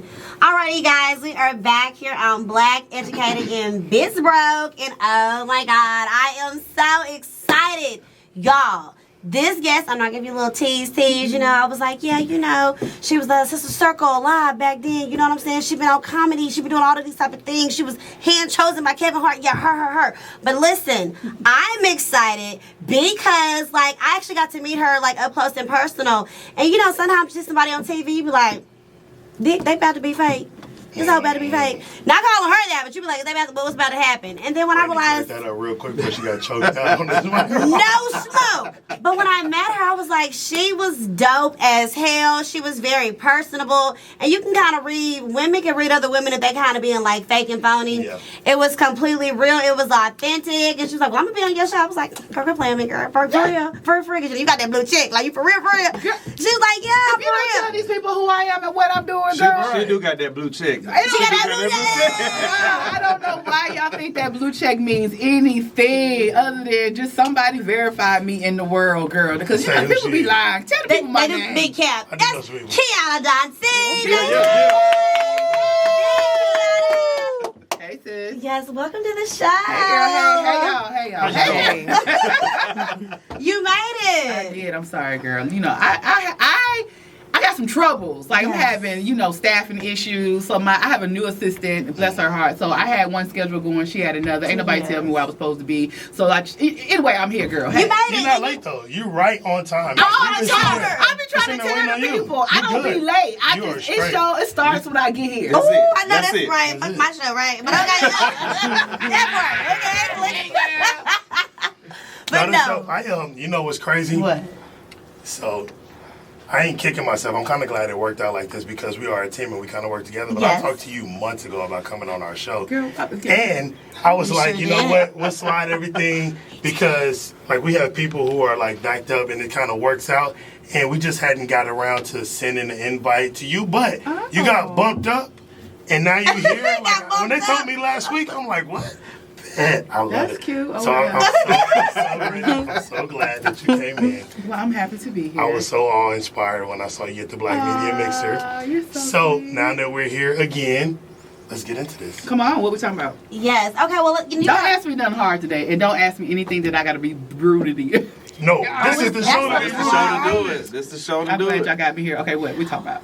Alrighty, guys, we are back here on Black, Educated, and Biz Broke, and oh my God, I am so excited, y'all. This guest, I'm not giving you a little tease, you know, I was like, yeah, you know, she was the Sister Circle live back then, you know what I'm saying? She been on comedy, she been doing all of these type of things. She was hand chosen by Kevin Hart, yeah, her. But listen, I'm excited because, like, I actually got to meet her, like, up close and personal. And, you know, sometimes just somebody on TV, you be like, they about to be fake. This whole about to be fake. Not calling her that, but you be like, what's about to happen? And then when I realized that up real quick before she got choked out on this microphone. No smoke. But when I met her, I was like, she was dope as hell. She was very personable, and you can kind of read. Women can read other women if they kind of being like fake and phony. Yeah. It was completely real. It was authentic, and she was like, "Well, I'm gonna be on your show." I was like, "Girl, quit playing me, girl. For real, for real. You got that blue chick, like you for real." She was like, "Yeah, if you don't tell these people who I am and what I'm doing, girl." She do got that blue check. She got that blue check. I don't know why y'all think that blue check means anything other than just somebody verified me in the world, girl. Because you know, people be lying. Tell the people my name. Big cap. That's Kiana, Dancie. Hey, sis. Yes, welcome to the show. Hey, y'all. Hey. You made it. I did. I'm sorry, girl. You know, I got some troubles. Like, yes. I'm having, you know, staffing issues. So I have a new assistant, bless her heart. So I had one schedule going, she had another. Ain't nobody tell me where I was supposed to be. So anyway, I'm here, girl. Hey. You made it. You're not late though. You right on time. I've been trying to tell the people. I don't be late. It starts when I get here. Oh, I know that's right. Fuck my show, right? But okay, that part. Okay. But no. You know what's crazy? What? So, I ain't kicking myself. I'm kind of glad it worked out like this because we are a team and we kind of work together. But I talked to you months ago about coming on our show. Girl, and I was like, you know what? We'll slide everything because like we have people who are like backed up and it kind of works out. And we just hadn't got around to sending an invite to you. But you got bumped up and now you're here. Like, when they told me last week, I'm like, what? I love That's it. cute. Oh, so I'm so glad that you came in. Well, I'm happy to be here. I was so awe-inspired when I saw you at the Black Media Mixer. You're so sweet. Now that we're here again, let's get into this. Come on, what we talking about? Yes. Okay, well, don't ask me nothing hard today, and don't ask me anything that I got to be rooted in. No, this is the show to do it. This is the show to do it. I'm glad y'all got me here. Okay, what we talking about?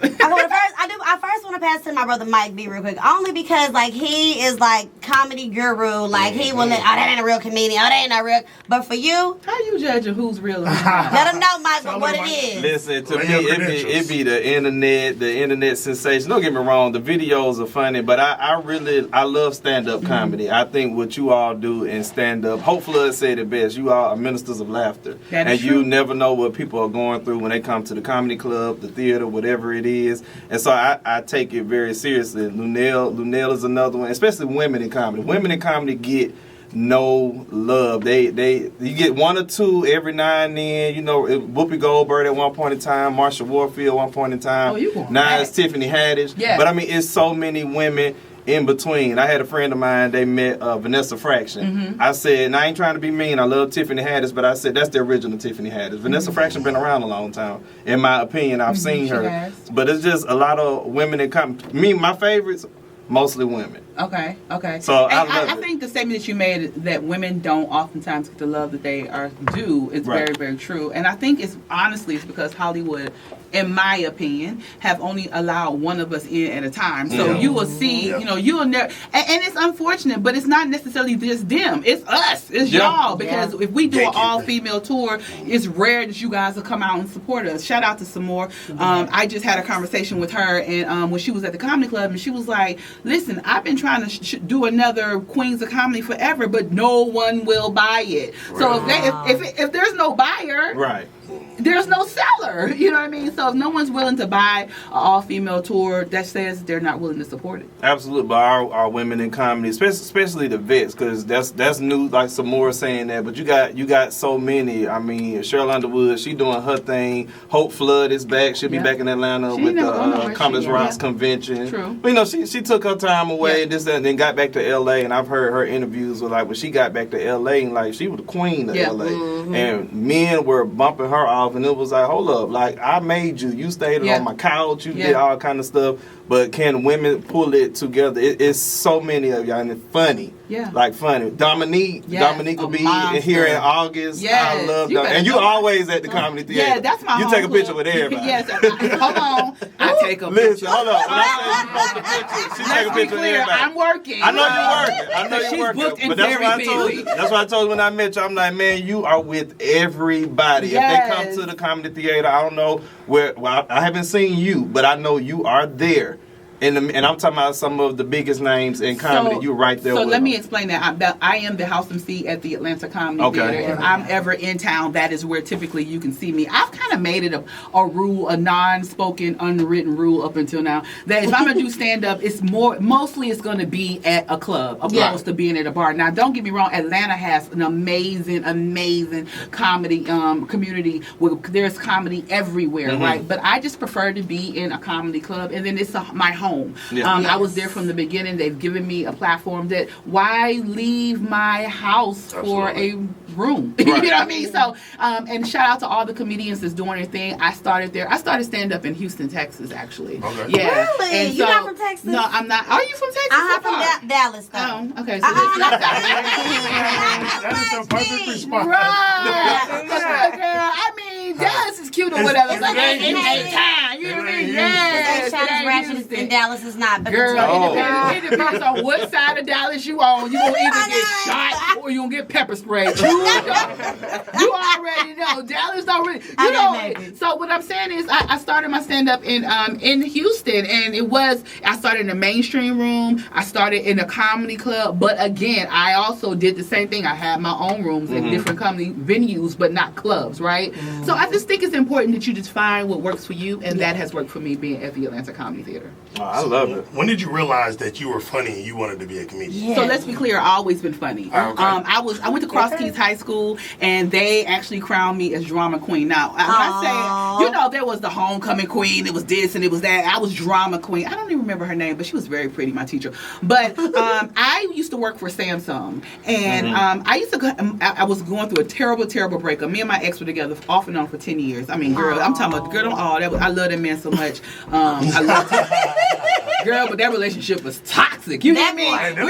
I first want to pass to my brother Mike B real quick, only because like he is like comedy guru, like he will that ain't a real comedian, that ain't a real. But for you, how you judging who's real? Let them know, Mike, what it is. Listen to me, it be the internet sensation. Don't get me wrong, the videos are funny, but I love stand up comedy. I think what you all do in stand up, Hope Flood said it best. You all are ministers of laughter. And you never know what people are going through when they come to the comedy club, the theater, whatever it is. And so I take it very seriously. Lunell is another one, especially women in comedy. Women in comedy get no love. You get one or two every now and then. You know, Whoopi Goldberg at one point in time, Marsha Warfield at one point in time. Now it's Tiffany Haddish. Yeah. But I mean, it's so many women in between. I had a friend of mine, they met Vanessa Fraction. Mm-hmm. I said, and I ain't trying to be mean, I love Tiffany Haddish, but I said, that's the original Tiffany Haddish. Vanessa Fraction been around a long time. In my opinion, I've seen her. Has. But it's just a lot of women that come. My favorites, mostly women. Okay. So I think the statement that you made that women don't oftentimes get the love that they are due is very, very true. And I think it's because Hollywood, in my opinion, have only allowed one of us in at a time. So you will see, you know, you will never, and it's unfortunate, but it's not necessarily just them. It's us. It's y'all. Because if we do an all-female tour, it's rare that you guys will come out and support us. Shout out to Samore. I just had a conversation with her, and when she was at the comedy club, and she was like, listen, I've been trying to do another Queens of Comedy forever, but no one will buy it. So if there's no buyer, there's no seller. You know what I mean? So if no one's willing to buy an all-female tour, that says they're not willing to support it. Absolutely, but our women in comedy, especially the vets, because that's new. Like some more saying that, but you got so many. I mean, Cheryl Underwood, she doing her thing. Hope Flood is back. She'll be back in Atlanta with the Comics Rocks convention. True. But, you know, she took her time away and then got back to L.A. And I've heard her interviews with like when she got back to L.A. and like she was the queen of L.A. Mm-hmm. And men were bumping her off, and it was like, hold up, like I made you. You stayed on my couch. You did all kind of stuff. but can women pull it together? It's so many of y'all, and it's funny. Yeah. Like funny. Dominique will be here in August. Yes. I love Dominique. And you always at the Comedy Theater. Yeah, that's my You take a picture with everybody. Yes. Hold on. I take a picture. Listen, hold on. When I say you post a picture, she take a picture with everybody. I'm working. I know you're working. I know She's you're working. booked and But that's very what I told busy. you. That's what I told you when I met you. I'm like, man, you are with everybody. Yes. If they come to the Comedy Theater, I don't know where. Well, I haven't seen you, but I know you are there. And I'm talking about some of the biggest names in comedy. You're right there. So with let them. me explain that. I am the house MC at the Atlanta Comedy Theater. If I'm ever in town, that is where typically you can see me. I've kind of made it a rule, a non-spoken, unwritten rule up until now, that if I'm gonna do stand-up, it's mostly it's gonna be at a club opposed to being at a bar. Now, don't get me wrong, Atlanta has an amazing comedy community where there's comedy everywhere, right? But I just prefer to be in a comedy club, and then it's my home. I was there from the beginning. They've given me a platform that why leave my house for a room? You know what I mean? So, and shout out to all the comedians that's doing their thing. I started there. I started stand up in Houston, Texas, actually. Okay. Yeah. Really? And You're not from Texas? No, I'm not. Are you from Texas? I'm from Dallas, though. Oh, okay. So it's not That is a perfect response. Right. Girl, I mean, Dallas is cute or whatever. It's like, it ain't time. You know what I mean? Yes. Ratchet in Dallas is not. But Girl, it depends on what side of Dallas you on. You gonna either get shot or you gonna get pepper sprayed. You already know. Dallas already. You know. So what I'm saying is, I started my stand up in Houston, and I started in the mainstream room. I started in a comedy club, but again, I also did the same thing. I had my own rooms in different comedy venues, but not clubs, right? So I just think it's important that you just find what works for you, and that has worked for me being at the Atlanta Comedy Theater. Oh, I love it. When did you realize that you were funny and you wanted to be a comedian? Yeah. So let's be clear, I've always been funny. Okay. I went to Cross Keys High School, and they actually crowned me as drama queen. Now, when I say, there was the homecoming queen, it was this and it was that. I was drama queen. I don't even remember her name, but she was very pretty, my teacher. But I used to work for Samsung, and I was going through a terrible, terrible breakup. Me and my ex were together off and on for 10 years. I mean, girl, I'm talking about, girl, I love that man so much. I love girl, but that relationship was toxic. You know what I mean?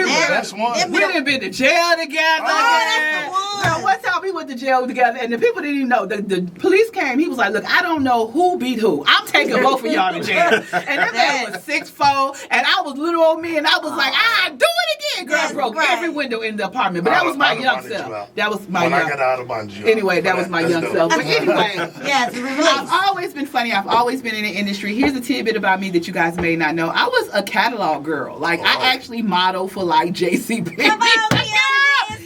We done been to jail together. Girl, one time we went to jail together, and the people didn't even know. The police came. He was like, "Look, I don't know who beat who. I'm taking both of y'all to jail." And that man was 6'4", and I was little old me, and I was like, "Do it again, girl." I broke every window in the apartment, but that was my young self. That was my young. I got out of bondage. Anyway, that was my young self. But anyway, yes, I've always been funny. I've always been in the industry. Here's a tidbit about me that you guys may not know. I was a catalog girl. Like, I actually modeled for, like, JCPenney. Come on, yes,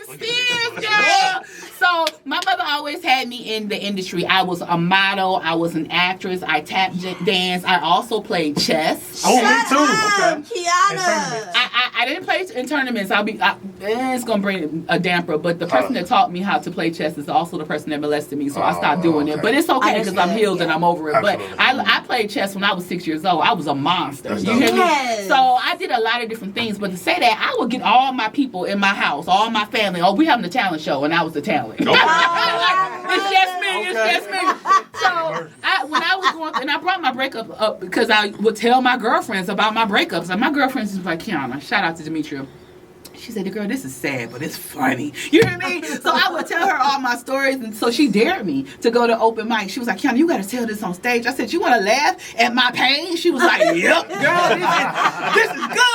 and Sears, girl. So my mother always had me in the industry. I was a model. I was an actress. I tap dance. I also played chess. Oh, me too. Okay. Kiana. I didn't play in tournaments. It's gonna bring a damper. But the person that taught me how to play chess is also the person that molested me. So I stopped doing it. But it's okay because I'm healed and I'm over it. Absolutely. But I played chess when I was 6 years old. I was a monster. You hear me? So I did a lot of different things. But to say that, I would get all my people in my house, all my family. Oh, we having a talent show, and I was the talent. It's just me. It's just me. So when I was going, and I brought my breakup up because I would tell my girlfriends about my breakups, and my girlfriends was like, Kiana, shout out to Demetria. She said, girl, this is sad, but it's funny. You know what I mean? So I would tell her all my stories, and so she dared me to go to open mic. She was like, Kiana, you got to tell this on stage. I said, you want to laugh at my pain? She was like, yep, girl, this is good.